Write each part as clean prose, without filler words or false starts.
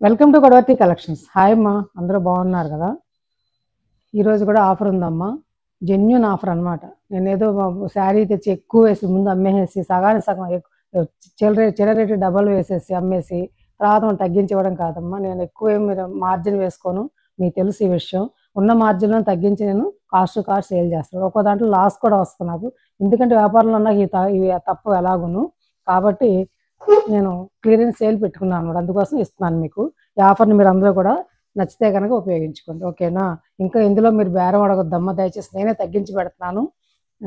Welcome to Godavarthi collections. Hi అమ్మా, అందరూ బాగున్నారు కదా? ఈరోజు కూడా ఆఫర్ ఉందమ్మా, జెన్యున్ ఆఫర్ అనమాట. నేను ఏదో శారీ తెచ్చి ఎక్కువ వేసి ముందు అమ్మేసి సగానికి సగం చిల్లర రేటు డబల్ వేసేసి అమ్మేసి తర్వాత మనం తగ్గించి ఇవ్వడం కాదమ్మా. నేను ఎక్కువ మీరు మార్జిన్ వేసుకోను, మీకు తెలుసు ఈ విషయం. ఉన్న మార్జిన్లో తగ్గించి నేను కాస్ట్ సేల్ చేస్తాను. ఒక్కో దాంట్లో లాస్ కూడా వస్తుంది నాకు, ఎందుకంటే వ్యాపారంలో నాకు ఇవి తప్పు ఎలాగును. కాబట్టి నేను క్లియరెన్స్ సేల్ పెట్టుకున్నాను అనమాట, అందుకోసం ఇస్తున్నాను మీకు ఈ ఆఫర్ని. మీరు అందరూ కూడా నచ్చితే కనుక ఉపయోగించుకోండి, ఓకేనా? ఇంకా ఇందులో మీరు బేరం అడగొద్దమ్మా దయచేసి, నేనే తగ్గించి పెడుతున్నాను.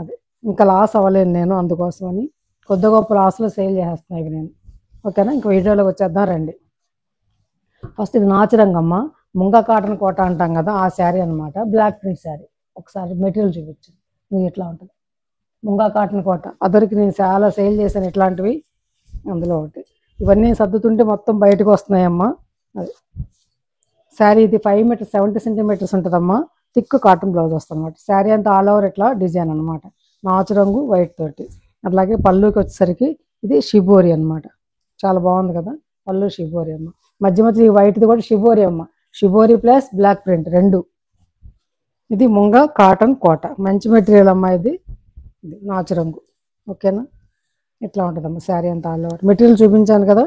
అదే ఇంకా లాస్ అవ్వలేను నేను, అందుకోసమని కొద్ది గొప్ప లాస్లో సేల్ చేస్తున్నాను ఇవి నేను, ఓకేనా? ఇంకా వీడియోలోకి వచ్చేద్దాం రండి. ఫస్ట్ ఇది నాచురంగమ్మ, ముంగా కాటన్ కోట అంటాం కదా, ఆ శారీ అనమాట. Block print sari. ఒకసారి మెటీరియల్ చూపించు, ఇది ఇట్లా ఉంటుంది. ముంగా కాటన్ కోట అదరికి నేను చాలా సేల్ చేశాను ఇట్లాంటివి. అందులో ఒకటి ఇవన్నీ సర్దుతుంటే మొత్తం బయటకు వస్తున్నాయమ్మా. అది శారీ, ఇది 5 మీటర్స్ 70 సెంటీమీటర్స్ ఉంటుందమ్మా. థిక్ కాటన్ బ్లౌజ్ వస్తుంది అనమాట. శారీ అంతా ఆల్ ఓవర్ ఇట్లా డిజైన్ అనమాట, నాచు రంగు వైట్ తోటి. అట్లాగే పళ్ళుకి వచ్చేసరికి ఇది షిబోరి అనమాట, చాలా బాగుంది కదా పళ్ళు. షిబోరి అమ్మ, మధ్య మధ్య ఈ వైట్ది కూడా షిబోరి అమ్మ, షిబోరి ప్లస్ బ్లాక్ ప్రింట్ రెండు. ఇది ముంగా కాటన్ కోట, మంచి మెటీరియల్ అమ్మా. ఇది నాచు రంగు, ఓకేనా? ఇట్లా ఉంటుందమ్మా శారీ అంతా ఆల్ ఓవర్. మెటీరియల్ చూపించాను కదా.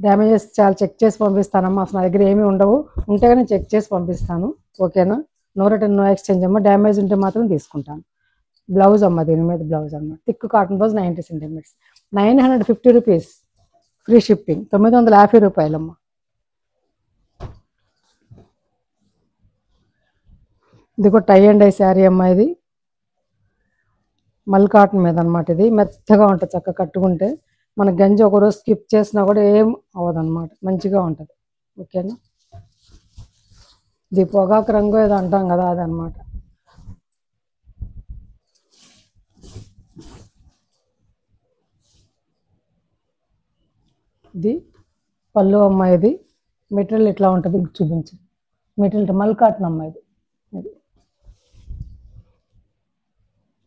డ్యామేజెస్ చాలా చెక్ చేసి పంపిస్తానమ్మా, అసలు నా దగ్గర ఏమీ ఉండవు, ఉంటే కానీ చెక్ చేసి పంపిస్తాను, ఓకేనా? నో రిటర్న్ నో ఎక్స్చేంజ్ అమ్మ. డ్యామేజ్ ఉంటే మాత్రం తీసుకుంటాను. బ్లౌజ్ అమ్మ, దీని మీద బ్లౌజ్ అమ్మ, thick cotton blouse 90 centimetres, 950 rupees, free shipping, 950 రూపాయలమ్మ. ఇది కూడా టై అండ్ డై శారీ అమ్మ. ఇది మల్ కాటన్ మీద అనమాట. ఇది మెత్తగా ఉంటుంది, చక్కగా కట్టుకుంటే మన గంజి ఒకరోజు స్కిప్ చేసినా కూడా ఏం అవ్వదన్నమాట, మంచిగా ఉంటుంది, ఓకేనా? ఇది పొగాకు రంగు ఏదో అంటాం కదా, అదనమాట. ఇది పళ్ళు అమ్మ. ఇది మెటీరియల్ ఇట్లా ఉంటుంది, చూపించి. మెటీరియల్ మల్ కాటన్ అమ్మ. ఇది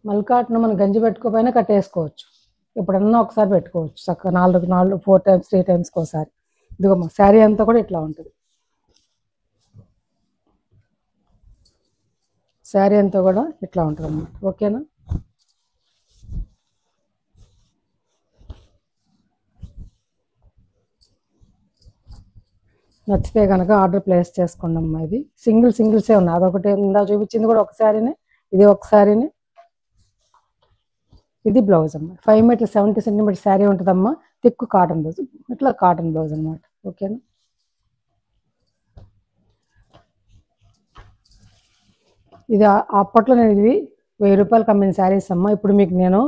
మల్ కాటన్ మనం గంజి పెట్టుకోపోయినా కట్టేసుకోవచ్చు, ఎప్పుడన్నా ఒకసారి పెట్టుకోవచ్చు చక్కగా, 4 టైమ్స్ 3 టైమ్స్కి ఒకసారి. ఇదిగోమ్మ శారీ అంతా కూడా ఇట్లా ఉంటుంది. శారీ అంతా కూడా ఇట్లా ఉంటుంది అన్నమాట, ఓకేనా? నచ్చితే కనుక ఆర్డర్ ప్లేస్ చేసుకోండి అమ్మా. ఇది సింగిల్సే ఉన్నాయి, అదొకటి ఇందా చూపించింది కూడా ఒక శారీనే, ఇది ఒక శారీనే. ఇది బ్లౌజ్ అమ్మ, 5 మీటర్స్ 70 సెంటీమీటర్స్ శారీ ఉంటుందమ్మా. థిక్ కాటన్ బ్లౌజ్, ఇట్లా కాటన్ బ్లౌజ్ అనమాట, ఓకేనా? ఇది అప్పట్లో నేను ఇది 1000 రూపాయలకి అమ్మిన శారీస్ అమ్మ. ఇప్పుడు మీకు నేను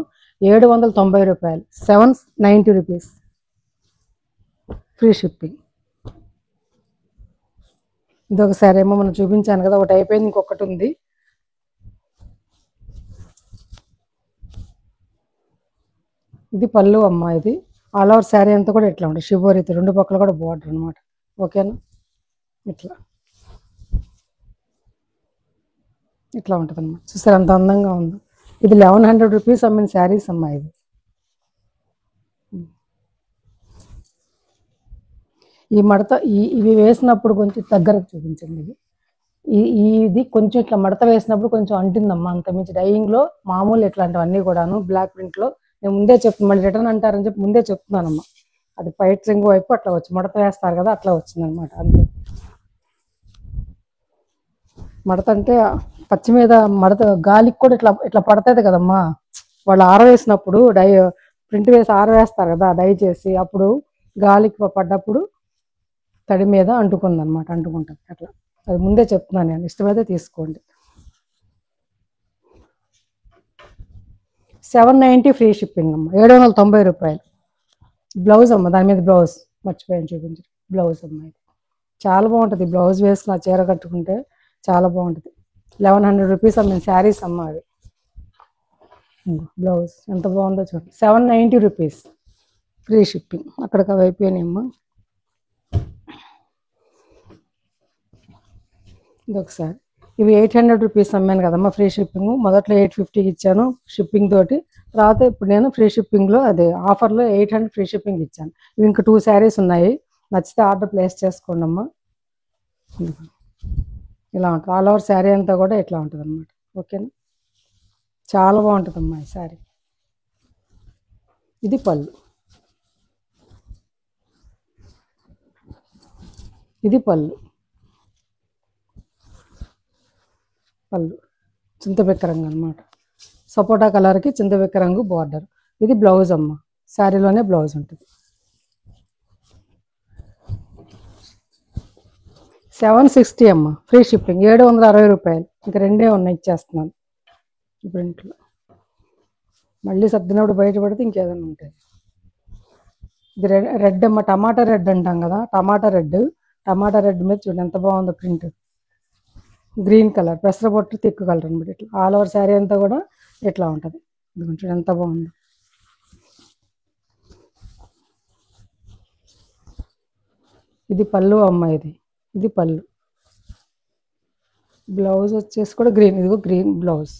790 రూపాయలు, 790 రూపీస్, ఫ్రీ షిప్పింగ్. ఇది ఒక శారీ ఏమో మనం చూపించాను కదా, ఒకటి అయిపోయింది, ఇంకొకటి ఉంది. ఇది పళ్ళు అమ్మ. ఇది ఆల్ ఓవర్ శారీ అంతా కూడా ఇట్లా ఉంటుంది, షిబోరితో రెండు పక్కల కూడా బార్డర్ అనమాట, ఓకేనా? ఇట్లా ఉంటుంది అన్నమాట, చూసారు అంత అందంగా ఉంది. ఇది 1100 రూపీస్ అమ్మిన శారీస్ అమ్మ. ఇది ఈ మడత ఇవి వేసినప్పుడు కొంచెం దగ్గరకు చూపించండి. ఇది కొంచెం ఇట్లా మడత వేసినప్పుడు కొంచెం అంటుందమ్మా, అంతమించి డైయింగ్లో మామూలు ఇట్లాంటివన్నీ కూడాను బ్లాక్ ప్రింట్లో నేను ముందే చెప్తున్నాను, మళ్ళీ రిటర్న్ అంటారని చెప్పి ముందే చెప్తున్నానమ్మా. అది పైట్ రింగ్ వైపు అట్లా వచ్చి మడత వేస్తారు కదా, అట్లా వచ్చిందనమాట, అంతే. మడత అంటే పచ్చి మీద మడత గాలికి కూడా ఇట్లా ఇట్లా పడుతుంది కదమ్మా, వాళ్ళు ఆరవేసినప్పుడు ప్రింట్ వేసి ఆరవేస్తారు కదా డై చేసి, అప్పుడు గాలికి పడ్డప్పుడు తడి మీద అంటుకుందనమాట, అంటుకుంటుంది అట్లా. అది ముందే చెప్తున్నాను నేను, ఇష్టమైతే తీసుకోండి. 790 ఫ్రీ షిప్పింగ్ అమ్మ, 790 రూపాయలు. బ్లౌజ్ అమ్మ, దాని మీద బ్లౌజ్ మర్చిపోయాను చూపించి, బ్లౌజ్ అమ్మ. ఇది చాలా బాగుంటుంది, బ్లౌజ్ వేసుకున్న చీర కట్టుకుంటే చాలా బాగుంటుంది. 1100 రూపీస్ అమ్మిన శారీస్ అమ్మ అవి. బ్లౌజ్ ఎంత బాగుందో చూడండి, 790 రూపీస్, ఫ్రీ షిప్పింగ్. అక్కడికి అవి అయిపోయినాయమ్మా. ఇది ఒకసారి ఇవి 800 రూపీస్ అమ్మాను కదమ్మా, ఫ్రీ షిప్పింగ్. మొదట్లో 850కి ఇచ్చాను షిప్పింగ్ తోటి. తర్వాత ఇప్పుడు నేను ఫ్రీ షిప్పింగ్లో అదే ఆఫర్లో 800 ఫ్రీ షిప్పింగ్ ఇచ్చాను. ఇవి ఇంకా 2 శారీస్ ఉన్నాయి, నచ్చితే ఆర్డర్ ప్లేస్ చేసుకోండి అమ్మా. ఇలా ఉంటుంది, ఆల్ ఓవర్ శారీ అంతా కూడా ఇట్లా ఉంటుంది అనమాట. ఓకేనా, చాలా బాగుంటుందమ్మా ఈ శారీ. ఇది పళ్ళు, ఇది పళ్ళు చింతపిక్క రంగు అనమాట, సపోటా కలర్కి చింతపిక్క రంగు బార్డర్. ఇది బ్లౌజ్ అమ్మ, శారీలోనే బ్లౌజ్ ఉంటుంది. 760 అమ్మ, ఫ్రీ షిప్పింగ్. 760 రూపాయలు. ఇంకా 2 ఉన్నాయి, ఇచ్చేస్తున్నాను ఇప్పుడు. ఇంట్లో మళ్ళీ సర్దినప్పుడు బయటపడితే ఇంకేదైనా ఉంటుంది. ఇది రెడ్ అమ్మ, టమాటా రెడ్ అంటాం కదా, టమాటా రెడ్ మీద చూడండి ఎంత బాగుందో ప్రింట్. గ్రీన్ కలర్, పెసరపొట్టు తిక్కు కలర్ అనమాట. ఇట్లా ఆల్ ఓవర్ శారీ అంతా కూడా ఇట్లా ఉంటుంది. ఇది చూడండి ఎంత బాగుందో. ఇది పళ్ళు అమ్మ, ఇది పళ్ళు. బ్లౌజ్ వచ్చేసి కూడా గ్రీన్, ఇదిగో గ్రీన్ బ్లౌజ్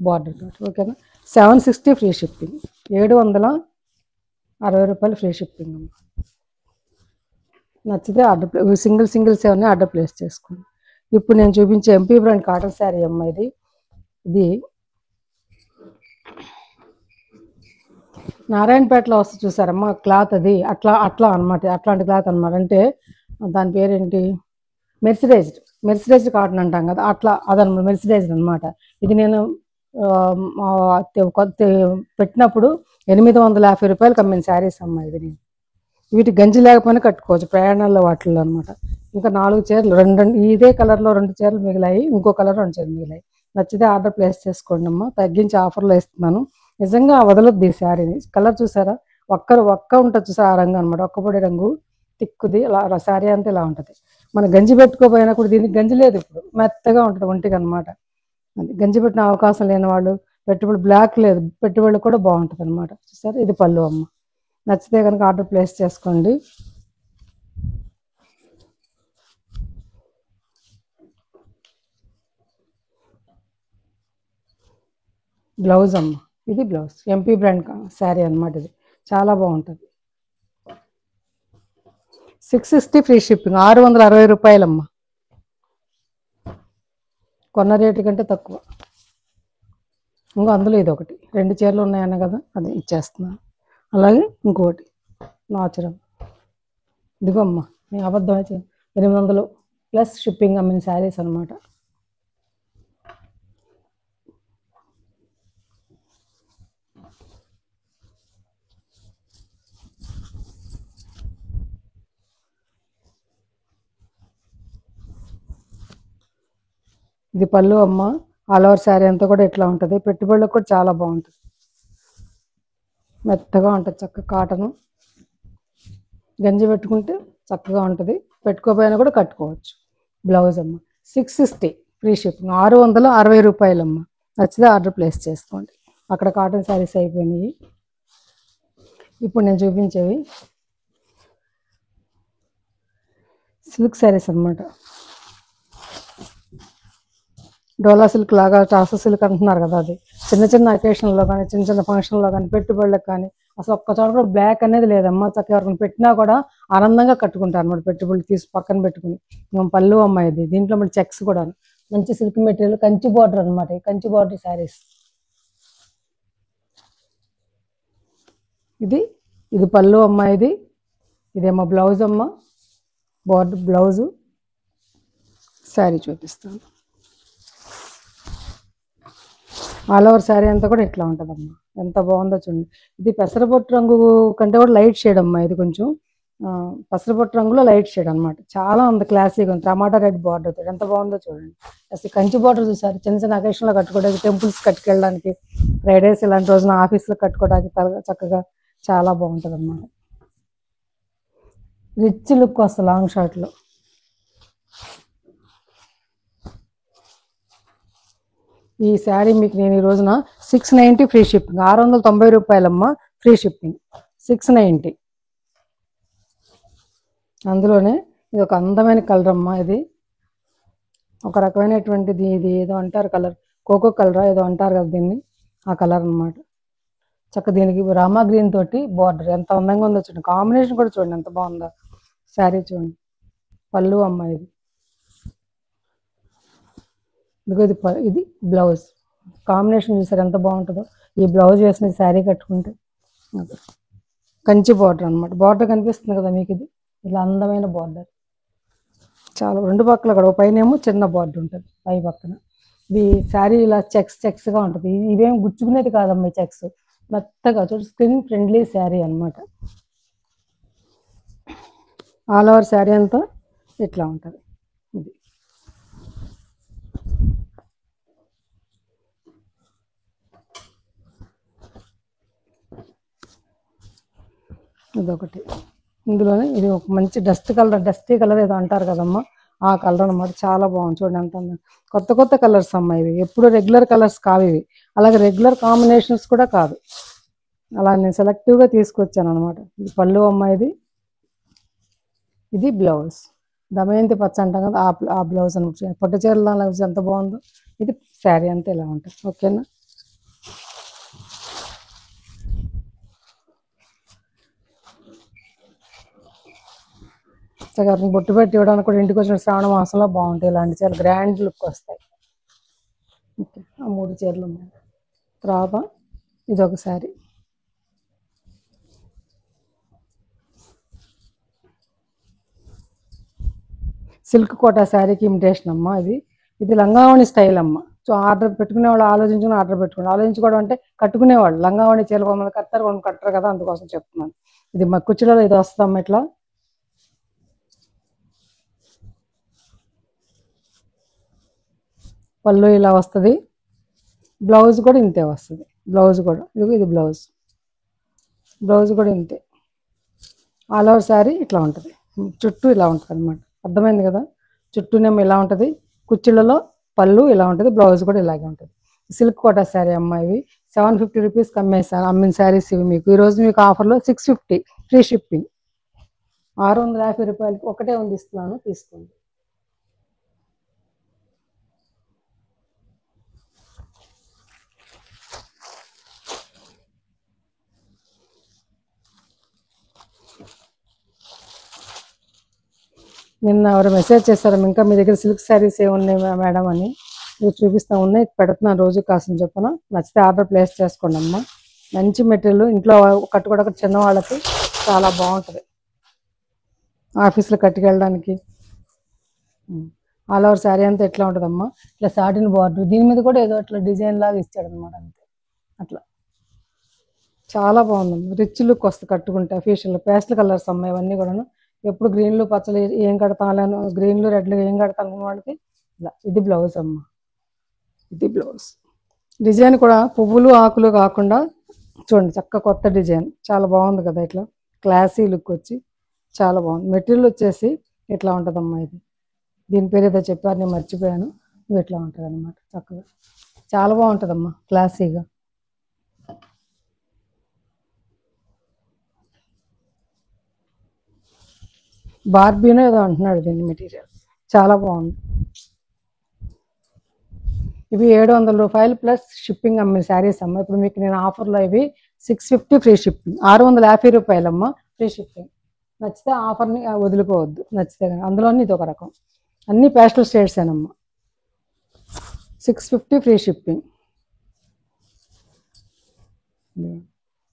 బార్డర్ తోటి. ఓకేనా, 760 ఫ్రీ షిప్పింగ్. 760 రూపాయలు ఫ్రీ షిప్పింగ్ అమ్మ. నచ్చితే ఆర్డర్ సింగిల్స్ ఏమన్నా ఆర్డర్ ప్లేస్ చేసుకోండి. ఇప్పుడు నేను చూపించే ఎంపీ బ్రాండ్ కాటన్ శారీ అమ్మ. ఇది నారాయణపేటలో వస్తుంది చూసారమ్మా క్లాత్, అది అట్లా అనమాట. అట్లాంటి క్లాత్ అనమాట. అంటే దాని పేరేంటి, మెర్సిడైజ్డ్ కాటన్ అంటాం కదా, అదనమాట, మెర్సిడైజ్డ్ అనమాట. ఇది నేను పెట్టినప్పుడు 850 రూపాయలు కమ్మిన శారీస్ అమ్మ. ఇది నేను వీటి గంజి లేకపోయినా కట్టుకోవచ్చు ప్రయాణాల్లో వాటిల్లో అనమాట. ఇంకా 4 చీరలు, ఇదే కలర్లో 2 చీరలు మిగిలాయి, ఇంకో కలర్ 2 చీరలు మిగిలాయి. నచ్చితే ఆర్డర్ ప్లేస్ చేసుకోండి అమ్మ, తగ్గించి ఆఫర్లో ఇస్తున్నాను. నిజంగా వదలొద్దు ఈ శారీని. కలర్ చూసారా, ఒక్క ఉంటుంది చూసారా, ఆ రంగు అనమాట, ఒక్కపొడి రంగు తిక్కుది. ఇలా శారీ అంతా ఇలా ఉంటుంది. మన గంజి పెట్టుకోపోయినా కూడా దీనికి గంజి లేదు, ఇప్పుడు మెత్తగా ఉంటుంది ఒంటికి అనమాట. అది గంజి పెట్టిన అవకాశం లేని వాళ్ళు, పెట్టుబడి బ్లాక్ లేదు, పెట్టుబడి కూడా బాగుంటుంది అనమాట. చూసారా, ఇది పళ్ళు అమ్మ. నచ్చితే కనుక ఆర్డర్ ప్లేస్ చేసుకోండి. బ్లౌజ్ అమ్మ, ఇది బ్లౌజ్. ఎంపీ బ్రాండ్ శారీ అనమాట. ఇది చాలా బాగుంటుంది. 660 ఫ్రీ షిప్పింగ్. 660 రూపాయలమ్మ. కొన్న రేటు కంటే తక్కువ. ఇంకా అందులో ఇది ఒకటి, 2 చీరలు ఉన్నాయన్న కదా, అది ఇచ్చేస్తున్నాను. అలాగే ఇంకోటి నాచురల్, ఇదిగో అమ్మ, నేను అబద్ధం అయితే 800 ప్లస్ షిప్పింగ్ అమ్మిన శారీస్ అనమాట. ఇది పళ్ళు అమ్మ. ఆల్ ఓవర్ శారీ అంతా కూడా ఇట్లా ఉంటుంది. పెట్టుబడులకు కూడా చాలా బాగుంటుంది, మెత్తగా ఉంటుంది, చక్కగా కాటను. గంజి పెట్టుకుంటే చక్కగా ఉంటుంది, పెట్టుకోపోయినా కూడా కట్టుకోవచ్చు. బ్లౌజ్ అమ్మ, 660 ఫ్రీ షిప్పింగ్. 660 రూపాయలమ్మ. నచ్చితే ఆర్డర్ ప్లేస్ చేసుకోండి. అక్కడ కాటన్ శారీస్ అయిపోయినాయి. ఇప్పుడు నేను చూపించేవి సిల్క్ శారీస్ అనమాట. డోలా సిల్క్ లాగా, టాసా సిల్క్ అంటున్నారు కదా, అది చిన్న అకేషన్లో కానీ, చిన్న ఫంక్షన్లో కానీ, పెట్టుబడులకు కానీ, అసలు ఒక్క చోట కూడా బ్లాక్ అనేది లేదమ్మా. చక్కగా ఎవరిని పెట్టినా కూడా ఆనందంగా కట్టుకుంటారు అనమాట. పెట్టుబడులు తీసి పక్కన పెట్టుకుని. పళ్ళు అమ్మాయి ఇది. దీంట్లో మళ్ళీ చెక్స్ కూడా మంచి సిల్క్ మెటీరియల్, కంచి బార్డర్ అనమాట. కంచి బార్డర్ శారీస్. ఇది పళ్ళు అమ్మాయిది. ఇదేమో బ్లౌజ్ అమ్మ, బార్డర్ బ్లౌజు. శారీ చూపిస్తాను. ఆల్ ఓవర్ శారీ అంతా కూడా ఇట్లా ఉంటుందమ్మా. ఎంత బాగుందో చూడండి. ఇది పెసరపొట్టు రంగు కంటే కూడా లైట్ షేడ్ అమ్మా. ఇది కొంచెం పెసరపొట్టు రంగులో లైట్ షేడ్ అనమాట. చాలా ఉంది, క్లాసీగా ఉంది. టమాటా రెడ్ బార్డర్ ఎంత బాగుందో చూడండి. అసలు కంచి బార్డర్ చూసారు, చిన్న అకేషన్లో కట్టుకోవడానికి, టెంపుల్స్ కట్టుకెళ్ళడానికి, ఫ్రైడేస్ ఇలాంటి రోజున ఆఫీస్లో కట్టుకోవడానికి చక్కగా చాలా బాగుంటుంది అన్నమాట. రిచ్ లుక్ వస్తుంది లాంగ్ షార్ట్లో. ఈ శారీ మీకు నేను ఈ రోజున 690 ఫ్రీ షిప్పింగ్. 690 రూపాయలమ్మ, ఫ్రీ షిప్పింగ్. 690. అందులోనే ఇది ఒక అందమైన కలర్ అమ్మ. ఇది ఒక రకమైనటువంటిది, ఇది ఏదో అంటారు కలర్, కోకో కలర్ ఏదో అంటారు కదా దీన్ని, ఆ కలర్ అనమాట. చక్క దీనికి రామా గ్రీన్ తోటి బార్డర్ ఎంత అందంగా ఉందో చూడండి. కాంబినేషన్ కూడా చూడండి ఎంత బాగుందో. శారీ చూడండి, పళ్ళు అమ్మ ఇది. ఇదిగో ఇది బ్లౌజ్. కాంబినేషన్ చూసారు ఎంత బాగుంటుందో. ఈ బ్లౌజ్ వేసిన శారీ కట్టుకుంటే కంచి బార్డర్ అనమాట. బార్డర్ కనిపిస్తుంది కదా మీకు, ఇది ఇలా అందమైన బార్డర్. చాలా రెండు పక్కల కూడా, పైన ఏమో చిన్న బార్డర్ ఉంటుంది పై పక్కన. ఇది శారీ ఇలా చెక్స్గా ఉంటుంది. ఇవేం గుచ్చుకునేది కాదమ్మా ఈ చెక్స్, మెత్తగా చూడు, స్కిన్ ఫ్రెండ్లీ శారీ అనమాట. ఆల్ ఓవర్ శారీ అంతా ఇట్లా ఉంటుంది. ఇది ఇదొకటి. ఇందులోనే ఇది ఒక మంచి డస్టీ కలర్ ఏదో అంటారు కదమ్మా, ఆ కలర్ అనమాట. చాలా బాగుంది చూడండి ఎంత కొత్త కొత్త కలర్స్ అమ్మా ఇవి. ఎప్పుడు రెగ్యులర్ కలర్స్ కావు ఇవి, అలాగే రెగ్యులర్ కాంబినేషన్స్ కూడా కాదు. అలా నేను సెలెక్టివ్గా తీసుకొచ్చాను అనమాట. ఇది పళ్ళు అమ్మ ఇది. ఇది బ్లౌజ్, దమయంతి పచ్చ అంటాం కదా, ఆ బ్లౌజ్ అనమాట. పట్టు చీరలో ఎంత బాగుందో. ఇది శారీ అంతా ఇలా ఉంటుంది. ఓకేనా. చక్కగా బొట్టు పెట్టి ఇవ్వడానికి కూడా ఇంటికి వచ్చిన శ్రావణ మాసంలో బాగుంటాయి ఇలాంటి చీరలు, గ్రాండ్ లుక్ వస్తాయి. ఓకే, ఆ 3 చీరలు ఉన్నాయి. తర్వాత ఇదొక శారీ, సిల్క్ కోటా శారీకి ఇమిటేషన్ అమ్మ ఇది. ఇది లంగావణి స్టైల్ అమ్మ. సో ఆర్డర్ పెట్టుకునే వాళ్ళు ఆలోచించుకుని ఆర్డర్ పెట్టుకుని, ఆలోచించుకోవడం అంటే కట్టుకునేవాళ్ళు లంగావణి చీరలు కొంతమంది కట్టారు, కొంతమంది కట్టరు కదా, అందుకోసం చెప్తున్నాను. ఇది మా కుర్చీలలో ఇది వస్తుందమ్మా ఇట్లా. పళ్ళు ఇలా వస్తుంది, బ్లౌజ్ కూడా ఇంతే వస్తుంది. బ్లౌజ్ కూడా ఇది బ్లౌజ్ కూడా ఇంతే. ఆల్ ఓవర్ శారీ ఇట్లా ఉంటుంది, చుట్టూ ఇలా ఉంటుంది అనమాట. అర్థమైంది కదా. చుట్టూనేమో ఇలా ఉంటుంది, కుర్చీలలో పళ్ళు ఇలా ఉంటుంది, బ్లౌజ్ కూడా ఇలాగే ఉంటుంది. సిల్క్ కోటా శారీ అమ్మ. ఇవి 750 రూపీస్కి అమ్మిన శారీస్ ఇవి. మీకు ఈరోజు మీకు ఆఫర్లో 650 ఫ్రీ షిప్పింగ్. 650 రూపాయలకి ఒకటే ఉంది, ఇస్తున్నాను, తీసుకోండి. నిన్న ఎవరు మెసేజ్ చేశారు, ఇంకా మీ దగ్గర సిల్క్ శారీస్ ఏమున్నాయి మేడం అని. మీరు చూపిస్తా ఉన్నాయి, పెడుతున్నాను రోజు కాసిన చొప్పున. నచ్చితే ఆర్డర్ ప్లేస్ చేసుకోండి అమ్మా. మంచి మెటీరియల్, ఇంట్లో కట్టుకోవడానికి చిన్నవాళ్ళకి చాలా బాగుంటుంది, ఆఫీస్లో కట్టుకెళ్ళడానికి. ఆల్ ఓవర్ శారీ అంతా ఎట్లా ఉంటుందమ్మా, ఇట్లా సాటిన్ బార్డర్, దీని మీద కూడా ఏదో అట్లా డిజైన్ లాగా ఇచ్చాడు అనమాట, అంతే అట్లా. చాలా బాగుందమ్మా, రిచ్ లుక్ వస్తుంది కట్టుకుంటే. అఫీషియల్ పేస్టల్ కలర్స్ అమ్మ ఇవన్నీ కూడాను. ఎప్పుడు గ్రీన్లు పచ్చలు ఏం కడతాను, గ్రీన్లు రెడ్లు ఏం కడతాను వాళ్ళకి ఇలా. ఇది బ్లౌజ్ అమ్మ, ఇది బ్లౌజ్. డిజైన్ కూడా పువ్వులు ఆకులు కాకుండా చూడండి, చక్క కొత్త డిజైన్, చాలా బాగుంది కదా. ఇట్లా క్లాసీ లుక్ వచ్చి చాలా బాగుంది. మెటీరియల్ వచ్చేసి ఇట్లా ఉంటుందమ్మా. ఇది దీని పేరు ఏదో చెప్పారు, నేను మర్చిపోయాను. ఇది ఇట్లా ఉంటుంది అనమాట, చక్కగా చాలా బాగుంటుందమ్మా, క్లాసీగా. బార్బీనో ఏదో అంటున్నాడు దీన్ని, మెటీరియల్ చాలా బాగుంది. ఇవి 700 రూపాయలు ప్లస్ షిప్పింగ్ అమ్మిన శారీస్ అమ్మ. ఇప్పుడు మీకు నేను ఆఫర్లో ఇవి 650 ఫ్రీ షిప్పింగ్, 650 రూపాయలమ్మ ఫ్రీ షిప్పింగ్. నచ్చితే ఆఫర్ని వదులుకోవద్దు, నచ్చితే కానీ. అందులోని ఇది ఒక రకం, అన్ని పేస్టల్ షేడ్స్ ఏనమ్మా. 650 free shipping.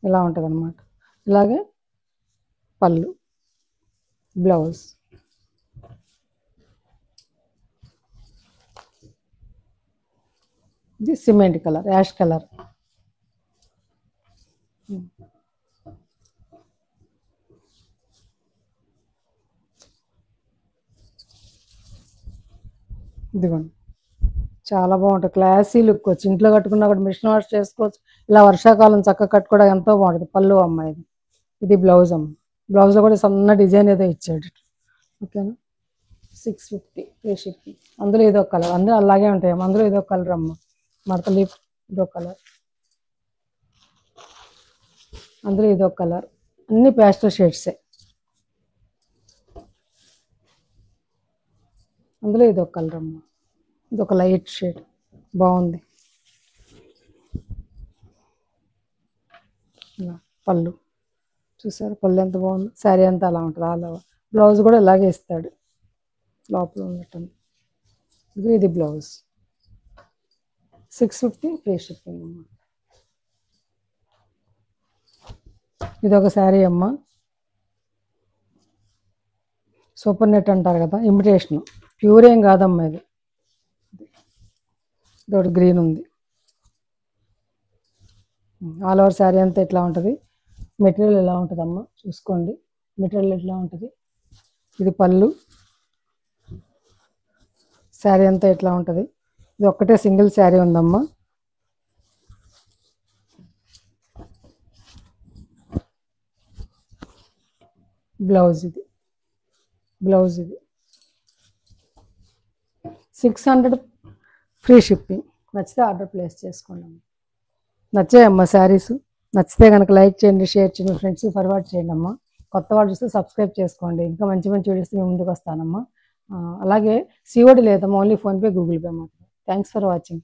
ఇలా ఉంటుంది అనమాట. ఇలాగే పళ్ళు, బ్లౌజ్. ఇది సిమెంట్ కలర్, యాష్ కలర్. ఇదిగోండి, చాలా బాగుంటుంది, క్లాసీ లుక్ వచ్చి ఇంట్లో కట్టుకున్నా కూడా మిషన్ వాష్ చేసుకోవచ్చు. ఇలా వర్షాకాలం చక్కగా కట్టుకోవడం ఎంతో బాగుంటుంది. పళ్ళు అమ్మ ఇది. ఇది బ్లౌజ్ అమ్మ. బ్లౌజ్లో కూడా సన్న డిజైన్ ఏదో ఇచ్చాడు. ఓకేనా. 650 ఫ్రీ షిప్పింగ్. అందులో ఏదో ఒక కలర్, అందరూ అలాగే ఉంటాయి. అందులో ఏదో ఒక కలర్ అమ్మ. మడత లీఫ్ ఇదో కలర్, అందులో ఇదో కలర్, అన్ని పేస్టల్ షేడ్సే. అందులో ఇదో కలర్ అమ్మ. ఇది ఒక లైట్ షేడ్ బాగుంది. ఇలా పళ్ళు చూసారు, పళ్ళు ఎంత బాగుంది. శారీ అంతా అలా ఉంటుంది. ఆల్ ఓవర్ బ్లౌజ్ కూడా ఇలాగే ఇస్తాడు, లోపల ఉన్నట్టుంది. ఇది బ్లౌజ్ 650 ఫ్రీ షిప్పింగ్ అమ్మ. ఇది ఒక శారీ అమ్మ, సూపర్ నెట్ అంటారు కదా, ఇమిటేషన్, ప్యూర్ ఏం కాదమ్మా ఇది. ఇది గ్రీన్ ఉంది. ఆల్ ఓవర్ శారీ అంతా ఎట్లా ఉంటుంది, మెటీరియల్ ఎలా ఉంటుందమ్మా చూసుకోండి, మెటీరియల్ ఎట్లా ఉంటుంది. ఇది పళ్ళు, శారీ అంతా ఎట్లా ఉంటుంది. ఇది ఒక్కటే సింగిల్ శారీ ఉందమ్మా. బ్లౌజ్ ఇది 600 ఫ్రీ షిప్పింగ్. నచ్చితే ఆర్డర్ ప్లేస్ చేసుకోండి. నచ్చాయమ్మా శారీస్? నచ్చితే కనుక లైక్ చేయండి, షేర్ చేయండి, ఫ్రెండ్స్ ఫార్వర్డ్ చేయండి అమ్మా. కొత్త వాళ్ళు చూస్తే సబ్స్క్రైబ్ చేసుకోండి. ఇంకా మంచి మంచి వీడియోస్ మేము ముందుకు వస్తానమ్మా. అలాగే సిఓడి లేదమ్మా, ఓన్లీ ఫోన్పే, గూగుల్ పే మాత్రం. Thanks for watching.